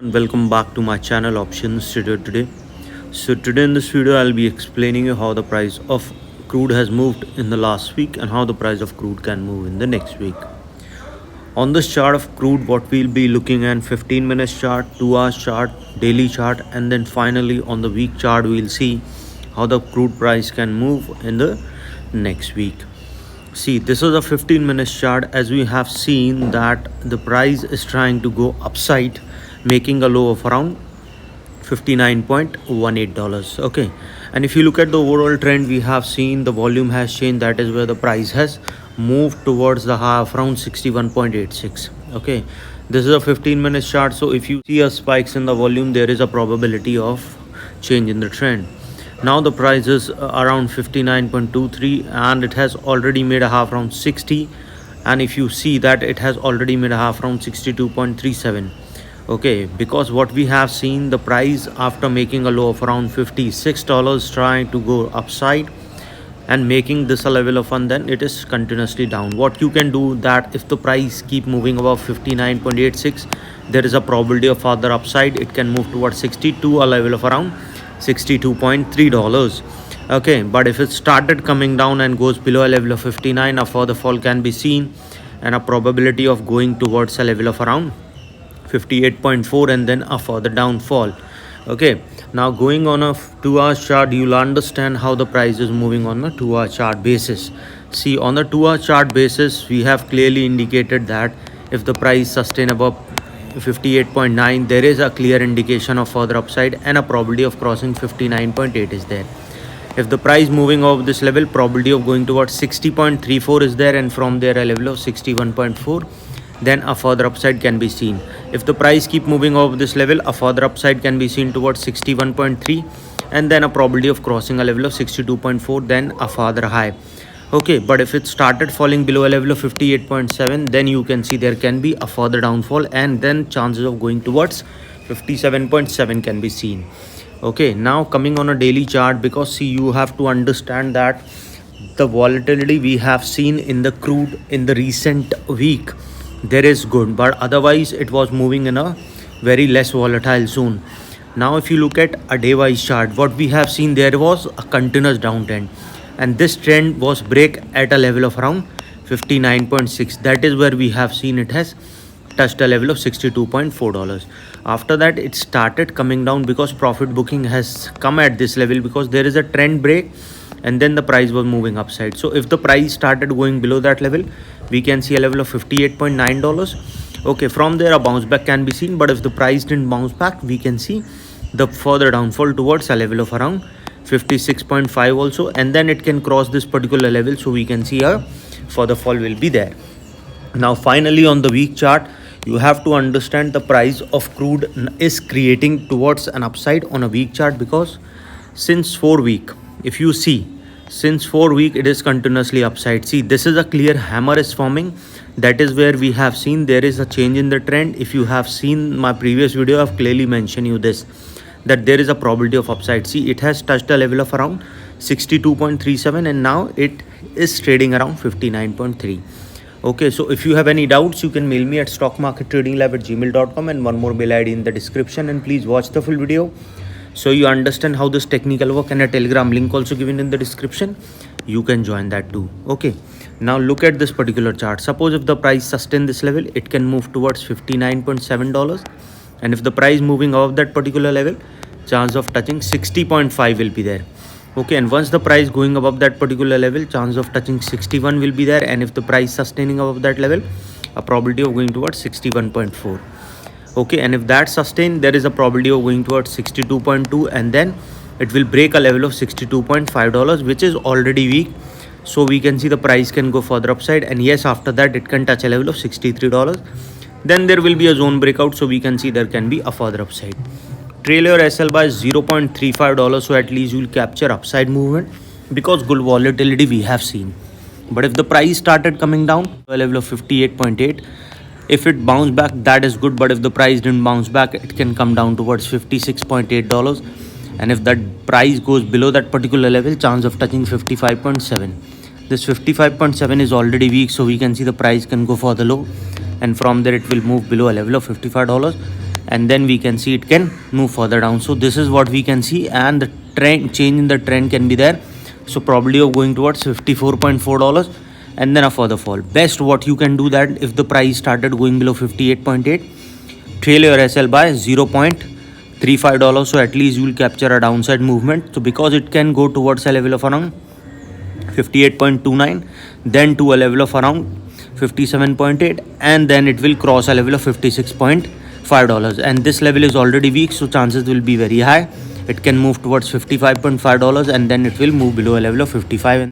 And welcome back to my channel Options Trader Today. So today in this video I'll be explaining you how the price of crude has moved in the last week and how the price of crude can move in the next week. On this chart of crude, what we'll be looking at 15 minutes chart, 2 hours chart, daily chart, and then finally on the week chart we'll see how the crude price can move in the next week. See, this is a 15 minutes chart. As we have seen that the price is trying to go upside, making a low of around $59.18. okay, and if you look at the overall trend, we have seen the volume has changed. That is where the price has moved towards the high of around 61.86. okay, this is a 15 minutes chart. So if you see a spikes in the volume, there is a probability of change in the trend. Now the price is around 59.23 and it has already made a half around 60, and if you see that it has already made a half around 62.37. okay, because what we have seen, the price after making a low of around $56 trying to go upside and making this a level of fund, then it is continuously down. What you can do that if the price keep moving above 59.86, there is a probability of further upside. It can move towards 62, a level of around $62.3. okay, but if it started coming down and goes below a level of 59, a further fall can be seen and a probability of going towards a level of around 58.4 and then a further downfall. okay, now going on a 2-hour chart, you'll understand how the price is moving on a 2-hour chart basis. See, on the 2-hour chart basis, we have clearly indicated that if the price sustain above 58.9, there is a clear indication of further upside and a probability of crossing 59.8 is there. If the price moving over this level, probability of going towards 60.34 is there, and from there a level of 61.4, then a further upside can be seen. If the price keep moving over this level, a further upside can be seen towards 61.3 and then a probability of crossing a level of 62.4, then a further high. okay, but if it started falling below a level of 58.7, then you can see there can be a further downfall and then chances of going towards 57.7 can be seen. okay, now coming on a daily chart, because see, you have to understand that the volatility we have seen in the crude in the recent week, there is good, but otherwise it was moving in a very less volatile zone. Now if you look at a day wise chart, what we have seen, there was a continuous downtrend and this trend was break at a level of around 59.6. that is where we have seen it has touched a level of $62.4. after that it started coming down because profit booking has come at this level because there is a trend break and then the price was moving upside. So if the price started going below that level, we can see a level of $58.9. okay, from there a bounce back can be seen, but if the price didn't bounce back, we can see the further downfall towards a level of around 56.5 also, and then it can cross this particular level, so we can see a further fall will be there. Now finally on the week chart, you have to understand the price of crude is creating towards an upside on a week chart, because since 4 week, if you see, since 4 week it is continuously upside. See, this is a clear hammer is forming. That is where we have seen there is a change in the trend. If you have seen my previous video, I've clearly mentioned you this, that there is a probability of upside. See, it has touched a level of around 62.37 and now it is trading around 59.3. okay, so if you have any doubts, you can mail me at stockmarkettradinglab@gmail.com, and one more mail ID in the description, and please watch the full video so you understand how this technical work, and a telegram link also given in the description, you can join that too. okay, now look at this particular chart. Suppose if the price sustain this level, it can move towards $59.7, and if the price moving above that particular level, chance of touching 60.5 will be there. okay, and once the price going above that particular level, chance of touching 61 will be there, and if the price sustaining above that level, a probability of going towards 61.4. okay, and if that sustain, there is a probability of going towards 62.2, and then it will break a level of $62.5, which is already weak, so we can see the price can go further upside, and yes, after that it can touch a level of $63. then there will be a zone breakout, so we can see there can be a further upside. Trail your SL by $0.35, so at least you will capture upside movement, because good volatility we have seen. But if the price started coming down to a level of 58.8, if it bounced back, that is good, but if the price didn't bounce back, it can come down towards $56.8, and if that price goes below that particular level, chance of touching 55.7. This 55.7 is already weak, so we can see the price can go further low, and from there it will move below a level of $55. and then we can see it can move further down. So this is what we can see, and the trend change in the trend can be there. So probability of going towards $54.4 and then a further fall. Best what you can do that if the price started going below 58.8, trail your SL by $0.35. So at least you will capture a downside movement. So because it can go towards a level of around 58.29, then to a level of around 57.8, and then it will cross a level of $56.5, and this level is already weak, so chances will be very high it can move towards $55.5, and then it will move below a level of 55.